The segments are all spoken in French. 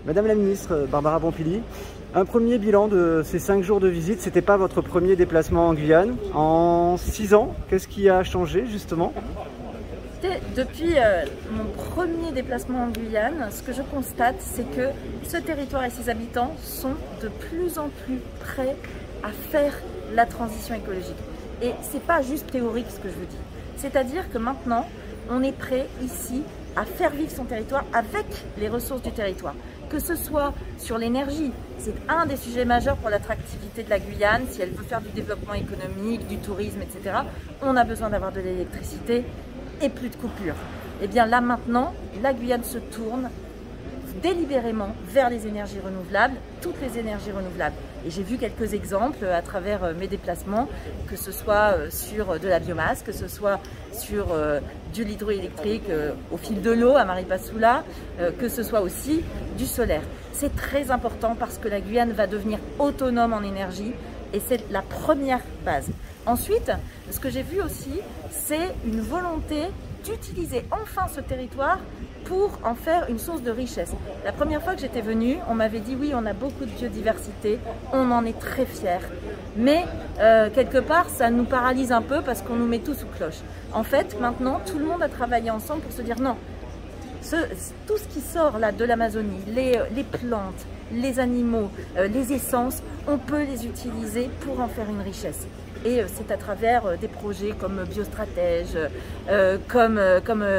Madame la ministre Barbara Pompili, un premier bilan de ces 5 jours de visite, c'était pas votre premier déplacement en Guyane. En 6 ans, qu'est-ce qui a changé justement? Depuis mon premier déplacement en Guyane, ce que je constate, c'est que ce territoire et ses habitants sont de plus en plus prêts à faire la transition écologique. Et c'est pas juste théorique ce que je vous dis. C'est-à-dire que maintenant, on est prêt ici à faire vivre son territoire avec les ressources du territoire. Que ce soit sur l'énergie, c'est un des sujets majeurs pour l'attractivité de la Guyane. Si elle veut faire du développement économique, du tourisme, etc., on a besoin d'avoir de l'électricité et plus de coupures. Et bien là maintenant, la Guyane se tourne délibérément vers les énergies renouvelables, toutes les énergies renouvelables. Et j'ai vu quelques exemples à travers mes déplacements, que ce soit sur de la biomasse, que ce soit sur de l'hydroélectrique au fil de l'eau à Maripasoula, que ce soit aussi du solaire. C'est très important parce que la Guyane va devenir autonome en énergie et c'est la première base. Ensuite, ce que j'ai vu aussi, c'est une volonté d'utiliser enfin ce territoire pour en faire une source de richesse. La première fois que j'étais venue, on m'avait dit oui, on a beaucoup de biodiversité, on en est très fiers. Mais quelque part, ça nous paralyse un peu parce qu'on nous met tous sous cloche. En fait, maintenant, tout le monde a travaillé ensemble pour se dire non, tout ce qui sort là de l'Amazonie, les plantes, les animaux, les essences, on peut les utiliser pour en faire une richesse. Et c'est à travers des projets comme Biostratège, comme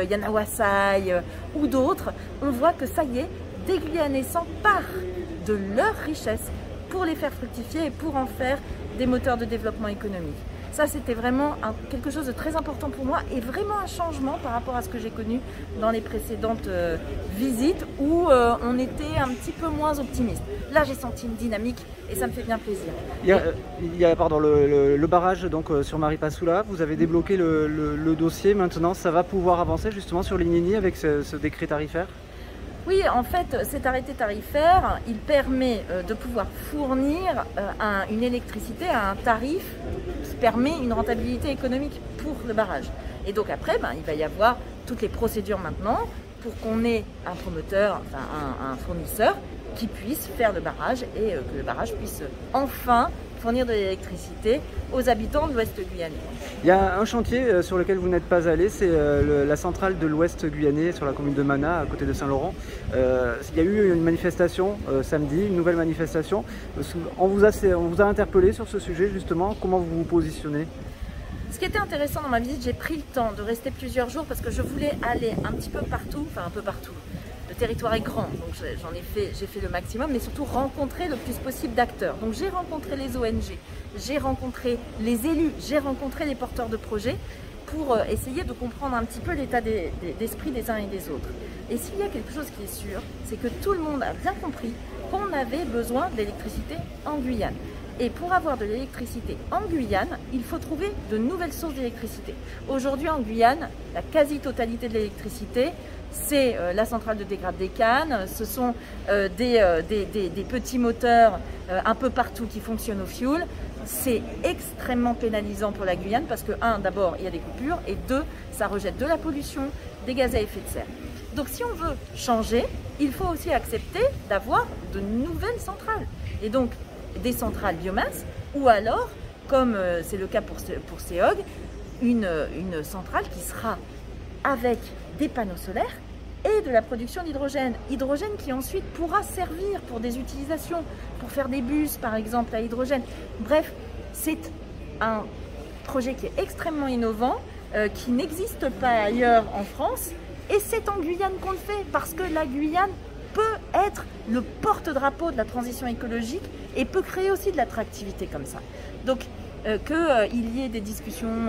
Yanawasai ou d'autres, on voit que ça y est, des Guyanais s'emparent de leur richesse pour les faire fructifier et pour en faire des moteurs de développement économique. Ça, c'était vraiment quelque chose de très important pour moi et vraiment un changement par rapport à ce que j'ai connu dans les précédentes visites où on était un petit peu moins optimiste. Là, j'ai senti une dynamique et ça me fait bien plaisir. Il y a pardon, le barrage donc, sur Maripasoula, vous avez débloqué le dossier, maintenant ça va pouvoir avancer justement sur l'Ignini avec ce décret tarifaire? Oui, en fait, cet arrêté tarifaire, il permet de pouvoir fournir une électricité à un tarif qui permet une rentabilité économique pour le barrage. Et donc après, il va y avoir toutes les procédures maintenant pour qu'on ait un promoteur, enfin un fournisseur qui puisse faire le barrage et que le barrage puisse enfin fournir de l'électricité aux habitants de l'Ouest guyanais. Il y a un chantier sur lequel vous n'êtes pas allé, c'est la centrale de l'Ouest guyanais sur la commune de Mana, à côté de Saint-Laurent. Il y a eu une manifestation samedi, une nouvelle manifestation. On vous a interpellé sur ce sujet justement, comment vous vous positionnez? Ce qui était intéressant dans ma visite, j'ai pris le temps de rester plusieurs jours parce que je voulais aller un petit peu partout, enfin un peu partout. Le territoire est grand, donc j'ai fait le maximum, mais surtout rencontrer le plus possible d'acteurs. Donc j'ai rencontré les ONG, j'ai rencontré les élus, j'ai rencontré les porteurs de projets pour essayer de comprendre un petit peu l'état d'esprit des uns et des autres. Et s'il y a quelque chose qui est sûr, c'est que tout le monde a bien compris qu'on avait besoin d'électricité en Guyane. Et pour avoir de l'électricité en Guyane, il faut trouver de nouvelles sources d'électricité. Aujourd'hui en Guyane, la quasi-totalité de l'électricité, c'est la centrale de Dégrade des Cannes, ce sont des petits moteurs un peu partout qui fonctionnent au fioul. C'est extrêmement pénalisant pour la Guyane parce que, d'abord, il y a des coupures et deux, ça rejette de la pollution, des gaz à effet de serre. Donc si on veut changer, il faut aussi accepter d'avoir de nouvelles centrales. Et donc, des centrales biomasse ou alors, comme c'est le cas pour CEOG, une centrale qui sera avec des panneaux solaires et de la production d'hydrogène. Hydrogène qui ensuite pourra servir pour des utilisations, pour faire des bus par exemple à hydrogène. Bref, c'est un projet qui est extrêmement innovant, qui n'existe pas ailleurs en France et c'est en Guyane qu'on le fait parce que la Guyane peut être le porte-drapeau de la transition écologique et peut créer aussi de l'attractivité comme ça. Donc qu'il y ait des discussions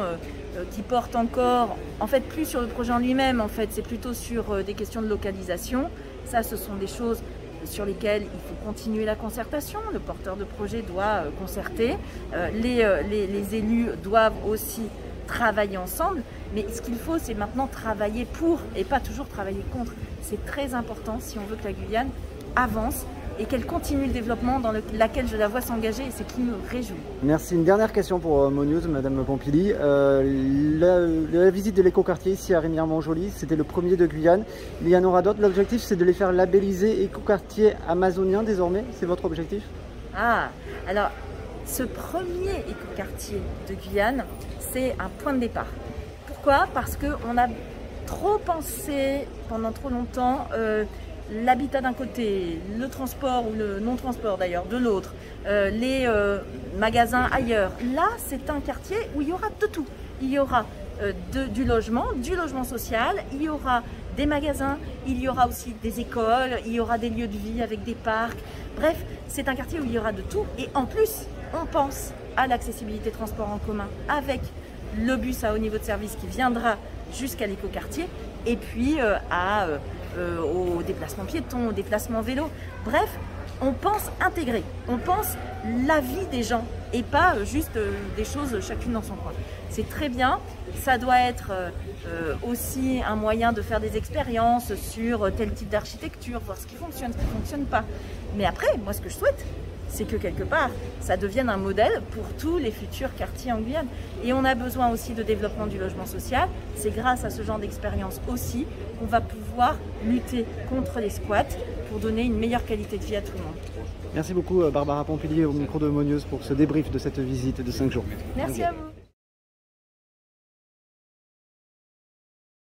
qui portent encore, en fait plus sur le projet en lui-même, en fait c'est plutôt sur des questions de localisation. Ça, ce sont des choses sur lesquelles il faut continuer la concertation. Le porteur de projet doit concerter, les élus doivent aussi travailler ensemble, mais ce qu'il faut, c'est maintenant travailler pour et pas toujours travailler contre. C'est très important si on veut que la Guyane avance et qu'elle continue le développement dans lequel je la vois s'engager et c'est qui me réjouit. Merci. Une dernière question pour MoNews, Madame Pompili. La visite de l'écoquartier ici à Rémière-Montjoly, c'était le premier de Guyane. Il y en aura d'autres. L'objectif, c'est de les faire labelliser écoquartier amazonien désormais. C'est votre objectif? Ah, alors ce premier écoquartier de Guyane, c'est un point de départ. Pourquoi? Parce qu'on a trop pensé pendant trop longtemps l'habitat d'un côté, le transport ou le non-transport d'ailleurs de l'autre, les magasins ailleurs. Là, c'est un quartier où il y aura de tout. Il y aura du logement social, il y aura des magasins, il y aura aussi des écoles, il y aura des lieux de vie avec des parcs. Bref, c'est un quartier où il y aura de tout. Et en plus, on pense à l'accessibilité transport en commun avec le bus à haut niveau de service qui viendra jusqu'à l'écoquartier et puis aux déplacements piétons, aux déplacements vélo. Bref, on pense intégrer, on pense la vie des gens et pas juste des choses chacune dans son coin. C'est très bien, ça doit être aussi un moyen de faire des expériences sur tel type d'architecture, voir ce qui fonctionne, ce qui ne fonctionne pas. Mais après, moi ce que je souhaite, c'est que quelque part, ça devienne un modèle pour tous les futurs quartiers en Guyane. Et on a besoin aussi de développement du logement social. C'est grâce à ce genre d'expérience aussi qu'on va pouvoir lutter contre les squats pour donner une meilleure qualité de vie à tout le monde. Merci beaucoup Barbara Pompili au micro de MoNews pour ce débrief de cette visite de 5 jours. Merci à vous.